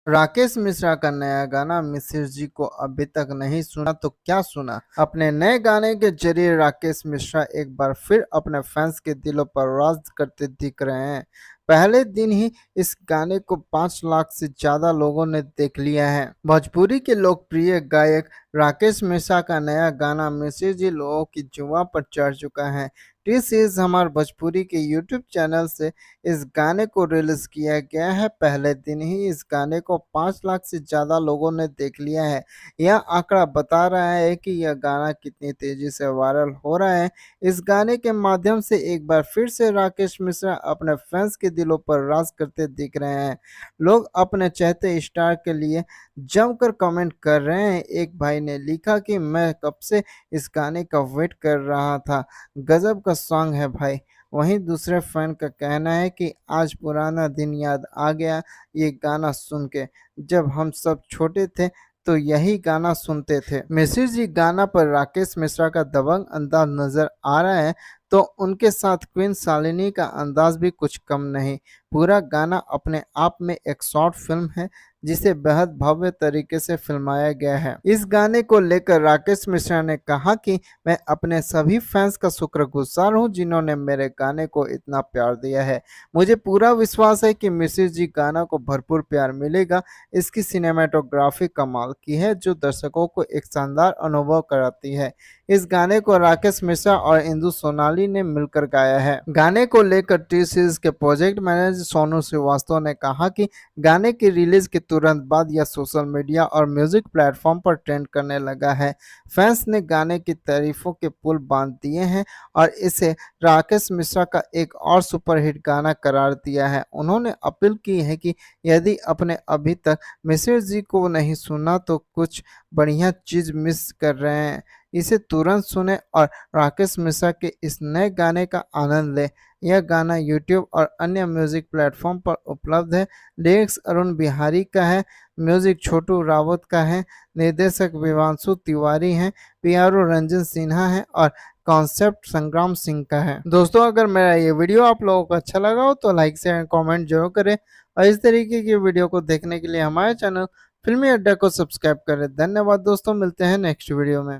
राकेश मिश्रा का नया गाना मिसिर जी को अभी तक नहीं सुना तो क्या सुना। अपने नए गाने के जरिए राकेश मिश्रा एक बार फिर अपने फैंस के दिलों पर राज करते दिख रहे हैं। पहले दिन ही इस गाने को 5 लाख से ज्यादा लोगों ने देख लिया है। भोजपुरी के लोकप्रिय गायक राकेश मिश्रा का नया गाना मिसिर जी लोगों की जुबां पर चढ़ चुका है। टी सीरीज हमार भोजपुरी के यूट्यूब चैनल से इस गाने को रिलीज किया गया है। पहले दिन ही इस गाने को 5 लाख से ज़्यादा लोगों ने देख लिया है। यह आंकड़ा बता रहा है कि यह गाना कितनी तेजी से वायरल हो रहा है। इस गाने के माध्यम से एक बार फिर से राकेश मिश्रा अपने फैंस के दिलों पर राज करते दिख रहे हैं। लोग अपने चाहते स्टार के लिए जमकर कमेंट कर रहे हैं। एक भाई ने लिखा कि मैं कब से इस गाने का वेट कर रहा था, गजब का सॉन्ग है भाई। वहीं दूसरे फैन का कहना है कि आज पुराना दिन याद आ गया ये गाना सुन के। जब हम सब छोटे थे तो यही गाना सुनते थे। मिसिर जी गाना पर राकेश मिश्रा का दबंग अंदाज नजर आ रहा है तो उनके साथ क्वीन शालिनी का अंदाज भी कुछ कम नहीं। पूरा गाना अपने आप में एक शॉर्ट फिल्म है जिसे बेहद भव्य तरीके से फिल्माया गया है। इस गाने को लेकर राकेश मिश्रा ने कहा कि मैं अपने सभी फैंस का शुक्रगुजार हूं जिन्होंने मेरे गाने को इतना प्यार दिया है। मुझे पूरा विश्वास है कि मिसिर जी गाना को भरपूर प्यार मिलेगा। इसकी सिनेमेटोग्राफी कमाल की है जो दर्शकों को एक शानदार अनुभव कराती है। इस गाने को राकेश मिश्रा और इंदु सोनाली ने मिलकर गाया है। गाने को लेकर टी सीरीज के प्रोजेक्ट मैनेजर सोनू श्रीवास्तव ने कहा कि गाने की रिलीज के तुरंत बाद यह सोशल मीडिया और म्यूजिक प्लेटफॉर्म पर ट्रेंड करने लगा है। फैंस ने गाने की तारीफों के पुल बांध दिए हैं और इसे राकेश मिश्रा का एक और सुपरहिट गाना करार दिया है। उन्होंने अपील की है कि यदि आपने अभी तक मिसिर जी को नहीं सुना तो कुछ बढ़िया चीज मिस कर रहे हैं। इसे तुरंत सुने और राकेश मिश्रा के इस नए गाने का आनंद लें। यह गाना यूट्यूब और अन्य म्यूजिक प्लेटफॉर्म पर उपलब्ध है। लिरिक्स अरुण बिहारी का है, म्यूजिक छोटू रावत का है, निर्देशक विवांशु तिवारी हैं, पीआरओ रंजन सिन्हा है और कॉन्सेप्ट संग्राम सिंह का है। दोस्तों, अगर मेरा ये वीडियो आप लोगों को अच्छा लगा हो तो लाइक शेयर कमेंट जरूर करें और इस तरीके की वीडियो को देखने के लिए हमारे चैनल फिल्मी अड्डा को सब्सक्राइब करें। धन्यवाद दोस्तों, मिलते हैं नेक्स्ट वीडियो में।